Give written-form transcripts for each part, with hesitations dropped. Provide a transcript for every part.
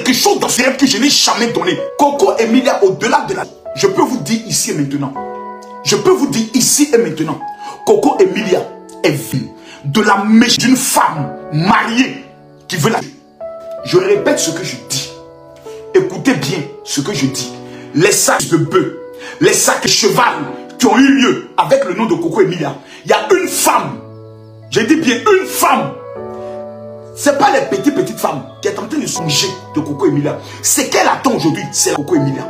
quelque chose dans ce rêve que je n'ai jamais donné. Coco Emilia, au-delà de la... Je peux vous dire ici et maintenant. Je peux vous dire ici et maintenant. Coco Emilia est venue de la méchante d'une femme mariée qui veut la... Je répète ce que je dis. Écoutez bien ce que je dis. Les sacs de bœufs, les sacs de cheval qui ont eu lieu avec le nom de Coco Emilia. Il y a une femme. J'ai dit bien une femme. Ce n'est pas les petites femmes qui est en train de songer de Coco Emilia. Ce qu'elle attend aujourd'hui, c'est la Coco Emilia.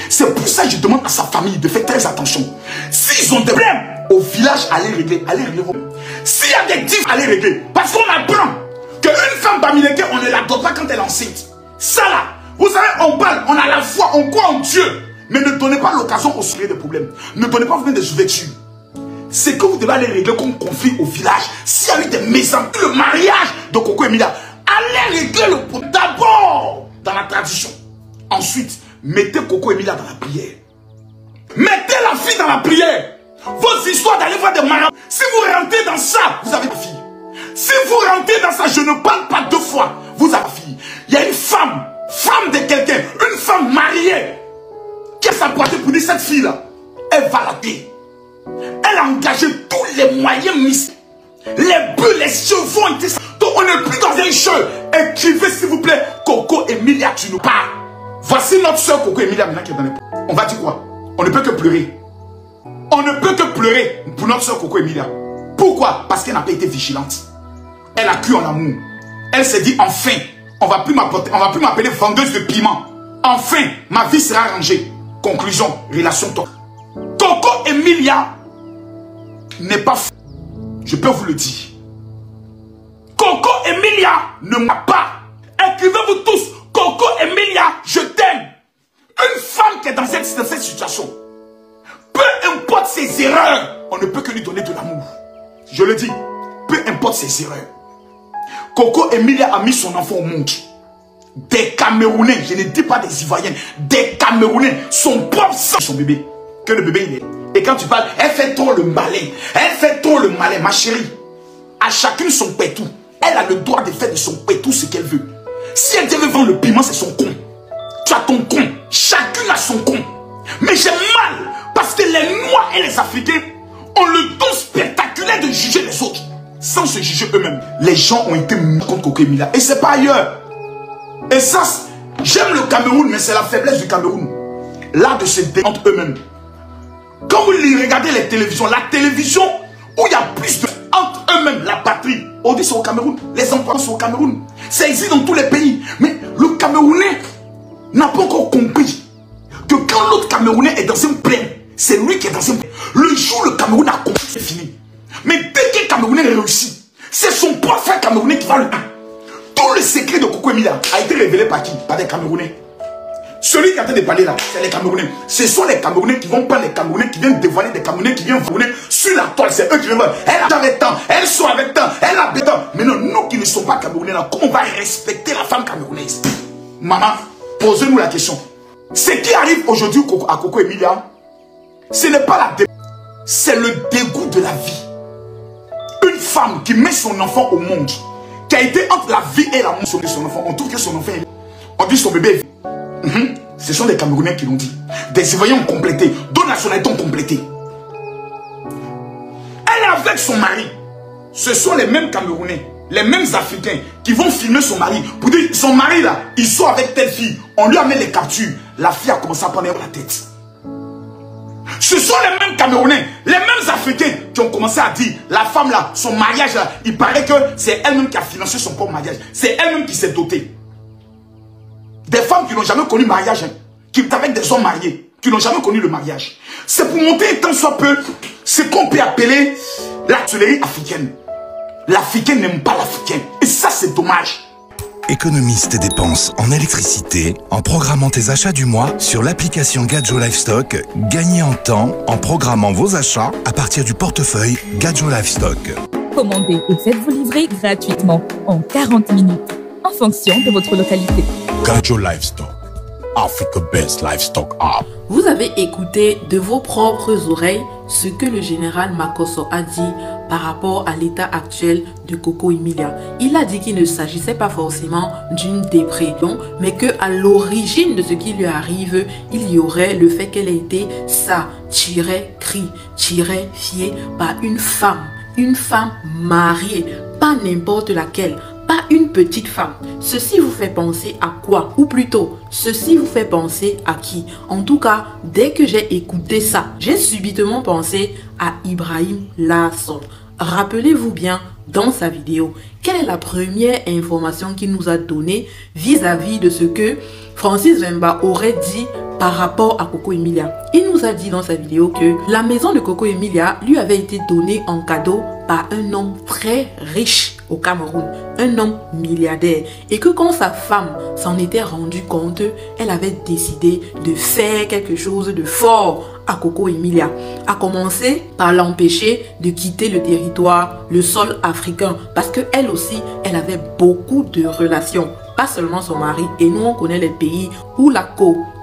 C'est pour ça que je demande à sa famille de faire très attention. S'ils ont des problèmes au village, allez régler. S'il y a des diffs, allez régler. Parce qu'on apprend qu'une femme bamileke, on ne la donne pas quand elle est enceinte. Ça là, vous savez, on parle, on a la foi, on croit en Dieu. Mais ne donnez pas l'occasion au sujet des problèmes. Ne donnez pas des ouvertures. C'est que vous devez aller régler comme conflit au village. S'il y a eu des mésententes, le mariage de Coco Emilia, allez régler le problème d'abord dans la tradition. Ensuite, mettez Coco Emilia dans la prière. Mettez la fille dans la prière. Vos histoires d'aller voir des marabouts. Si vous rentrez dans ça, vous avez une fille. Si vous rentrez dans ça, je ne parle pas deux fois, vous avez une fille. Il y a une femme de quelqu'un, une femme mariée, qui a sa portée pour dire cette fille-là, elle va la tuer. Elle a engagé tous les moyens mis. Les bœufs, les chevaux ont été... Donc on n'est plus dans un jeu. Écrivez s'il vous plaît, Coco Emilia, tu nous parles. Voici notre soeur Coco Emilia maintenant qui est dans les... On va dire quoi? On ne peut que pleurer. On ne peut que pleurer pour notre soeur Coco Emilia. Pourquoi? Parce qu'elle n'a pas été vigilante. Elle a cru en l'amour. Elle s'est dit enfin, on va plus m'appeler vendeuse de piment. Enfin, ma vie sera rangée. Conclusion, relation top. Coco Emilia n'est pas fou. Je peux vous le dire. Coco Emilia ne m'a pas. Écrivez-vous tous. Coco Emilia, je t'aime. Une femme qui est dans cette situation, peu importe ses erreurs, on ne peut que lui donner de l'amour. Je le dis, peu importe ses erreurs. Coco Emilia a mis son enfant au monde. Des Camerounais, je ne dis pas des Ivoiriens, des Camerounais, son propre sang, son bébé. Que le bébé il est. Et quand tu parles, elle fait trop le malin. Elle fait trop le malin, ma chérie. À chacune son pétou. Elle a le droit de faire de son pétou ce qu'elle veut. Si elle dit veut vendre le piment, c'est son con. Tu as ton con. Chacune a son con. Mais j'ai mal parce que les Noirs et les Africains ont le don spectaculaire de juger les autres sans se juger eux-mêmes. Les gens ont été mis contre Coco Emilia. Et c'est pas ailleurs. Et ça, j'aime le Cameroun, mais c'est la faiblesse du Cameroun. L'art de se défendre eux-mêmes. Quand vous regardez les télévisions, la télévision où il y a plus de... Entre eux-mêmes, la patrie. On dit c'est au Cameroun. Les emplois sont au Cameroun. Ça existe dans tous les pays. Mais le Camerounais n'a pas encore compris que quand l'autre Camerounais est dans un plaine, c'est lui qui est dans un plaine. Le jour où le Cameroun a compris, c'est fini. Mais dès que le Camerounais réussit, c'est son propre frère Camerounais qui va le... Tout le secret de Coco Emilia a été révélé par qui? Par des Camerounais. Celui qui est en train de parler là, c'est les Camerounais. Ce sont les Camerounais qui vont prendre les Camerounais, qui viennent dévoiler des Camerounais, qui viennent voler sur la toile. C'est eux qui viennent voir. Elle a avec temps, elle soit avec temps, elle a avec temps. Mais non, nous qui ne sommes pas Camerounais là, comment on va respecter la femme camerounaise? Maman, posez-nous la question. Ce qui arrive aujourd'hui à Coco Emilia, ce n'est pas la dégoût, c'est le dégoût de la vie. Une femme qui met son enfant au monde, qui a été entre la vie et la mort de son enfant. On trouve que son enfant est... On dit son bébé est... Ce sont des Camerounais qui l'ont dit. Des Ivoiriens ont complété. D'autres nationalités ont complété. Elle est avec son mari. Ce sont les mêmes Camerounais, les mêmes Africains qui vont filmer son mari. Pour dire, son mari là, ils sont avec telle fille. On lui amène les captures. La fille a commencé à prendre la tête. Ce sont les mêmes Camerounais, les mêmes Africains qui ont commencé à dire, la femme là, son mariage là, il paraît que c'est elle-même qui a financé son propre mariage. C'est elle-même qui s'est dotée. Des femmes qui n'ont jamais connu le mariage, hein, qui sont avec des hommes mariés, qui n'ont jamais connu le mariage. C'est pour montrer tant soit peu ce qu'on peut appeler la sorcellerie africaine. L'Africain n'aime pas l'Africain. Et ça, c'est dommage. Économise tes dépenses en électricité en programmant tes achats du mois sur l'application Gadjo Livestock. Gagnez en temps en programmant vos achats à partir du portefeuille Gadjo Livestock. Commandez et faites-vous livrer gratuitement en 40 minutes en fonction de votre localité. Gadjo Livestock, Africa Best Livestock App. Vous avez écouté de vos propres oreilles ce que le général Makosso a dit par rapport à l'état actuel de Coco Emilia. Il a dit qu'il ne s'agissait pas forcément d'une dépression, mais qu'à l'origine de ce qui lui arrive, il y aurait le fait qu'elle ait été fiée par une femme mariée, pas n'importe laquelle, pas une petite femme. Ceci vous fait penser à quoi? Ou plutôt, ceci vous fait penser à qui? En tout cas, dès que j'ai écouté ça, j'ai subitement pensé à Ibrahim Larsson. Rappelez-vous bien, dans sa vidéo, quelle est la première information qu'il nous a donnée vis-à-vis de ce que Francis Wemba aurait dit par rapport à Coco Emilia? Il nous a dit dans sa vidéo que la maison de Coco Emilia lui avait été donnée en cadeau par un homme très riche au Cameroun, un homme milliardaire, et que quand sa femme s'en était rendue compte, elle avait décidé de faire quelque chose de fort à Coco Emilia, à commencer par l'empêcher de quitter le territoire, le sol africain, parce que elle aussi, elle avait beaucoup de relations, pas seulement son mari, et nous on connaît les pays où la co-rup-sion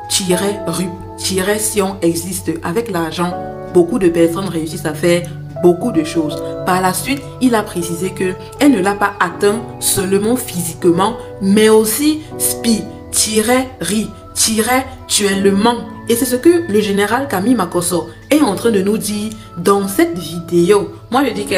existe. Avec l'argent, beaucoup de personnes réussissent à faire beaucoup de choses. Par la suite, il a précisé que elle ne l'a pas atteint seulement physiquement, mais aussi spirituellement. Et c'est ce que le général Camille Makosso est en train de nous dire dans cette vidéo. Moi, je dis que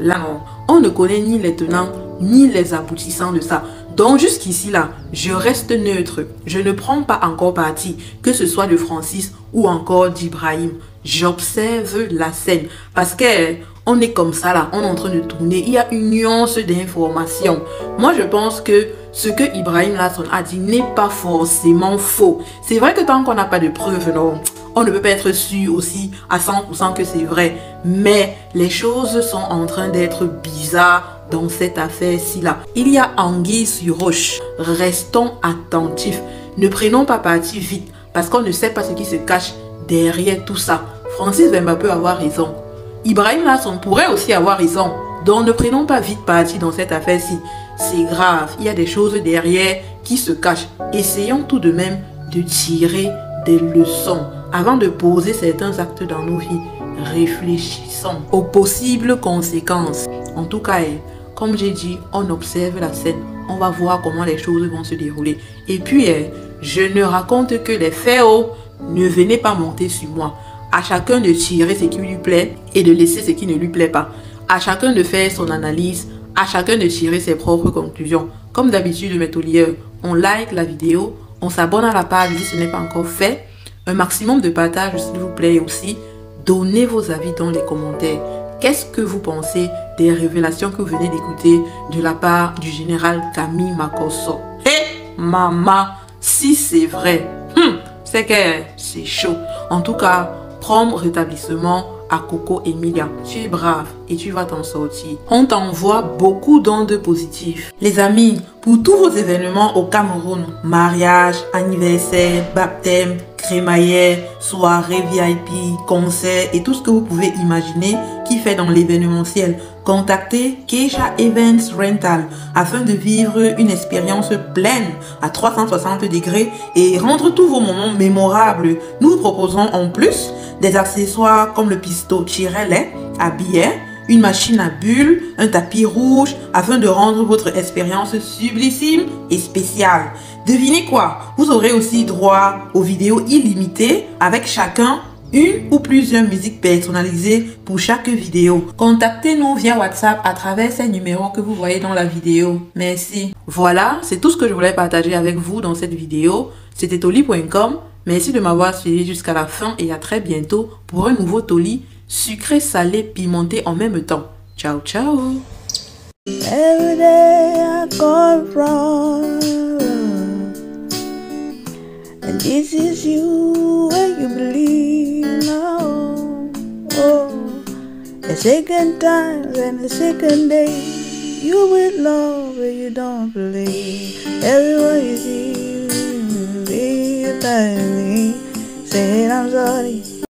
là, non, on ne connaît ni les tenants ni les aboutissants de ça. Donc jusqu'ici là, je reste neutre. Je ne prends pas encore parti, que ce soit de Francis ou encore d'Ibrahim. J'observe la scène parce que on est comme ça là, on est en train de tourner. Il y a une nuance d'information. Moi, je pense que ce que Ibrahim Larsson a dit n'est pas forcément faux. C'est vrai que tant qu'on n'a pas de preuves, non, on ne peut pas être sûr aussi à 100% que c'est vrai. Mais les choses sont en train d'être bizarres dans cette affaire-ci là. Il y a anguille sur roche. Restons attentifs. Ne prenons pas parti vite parce qu'on ne sait pas ce qui se cache derrière tout ça. Francis Wemba peut avoir raison. Ibrahim Larsson pourrait aussi avoir raison. Donc ne prenons pas vite parti dans cette affaire-ci. C'est grave. Il y a des choses derrière qui se cachent. Essayons tout de même de tirer des leçons avant de poser certains actes dans nos vies. Réfléchissons aux possibles conséquences. En tout cas, comme j'ai dit, on observe la scène. On va voir comment les choses vont se dérouler. Et puis, je ne raconte que les faits. Ne venez pas monter sur moi. À chacun de tirer ce qui lui plaît et de laisser ce qui ne lui plaît pas. À chacun de faire son analyse. À chacun de tirer ses propres conclusions. Comme d'habitude, mes tauliers, on like la vidéo. On s'abonne à la page si ce n'est pas encore fait. Un maximum de partage, s'il vous plaît, aussi. Donnez vos avis dans les commentaires. Qu'est-ce que vous pensez des révélations que vous venez d'écouter de la part du général Camille Makosso? Maman, si c'est vrai, c'est que c'est chaud. En tout cas, prompt rétablissement à Coco Emilia. Tu es brave et tu vas t'en sortir. On t'envoie beaucoup d'ondes positives. Les amis, pour tous vos événements au Cameroun, mariage, anniversaire, baptême, crémaillère, soirée VIP, concert et tout ce que vous pouvez imaginer qui fait dans l'événementiel, contactez Keisha Events Rental afin de vivre une expérience pleine à 360 degrés et rendre tous vos moments mémorables. Nous vous proposons en plus des accessoires comme le pistolet à billets, une machine à bulles, un tapis rouge afin de rendre votre expérience sublissime et spéciale. Devinez quoi? Vous aurez aussi droit aux vidéos illimitées avec chacun une ou plusieurs musiques personnalisées pour chaque vidéo. Contactez-nous via WhatsApp à travers ces numéros que vous voyez dans la vidéo. Merci. Voilà, c'est tout ce que je voulais partager avec vous dans cette vidéo. C'était Toli.com. Merci de m'avoir suivi jusqu'à la fin et à très bientôt pour un nouveau Toli sucré, salé, pimenté en même temps. Ciao, ciao. Every day I go wrong, and this is you when you believe now. Oh, the second time and the second day, you will love but you don't believe. Everyone you see, be me, saying I'm sorry.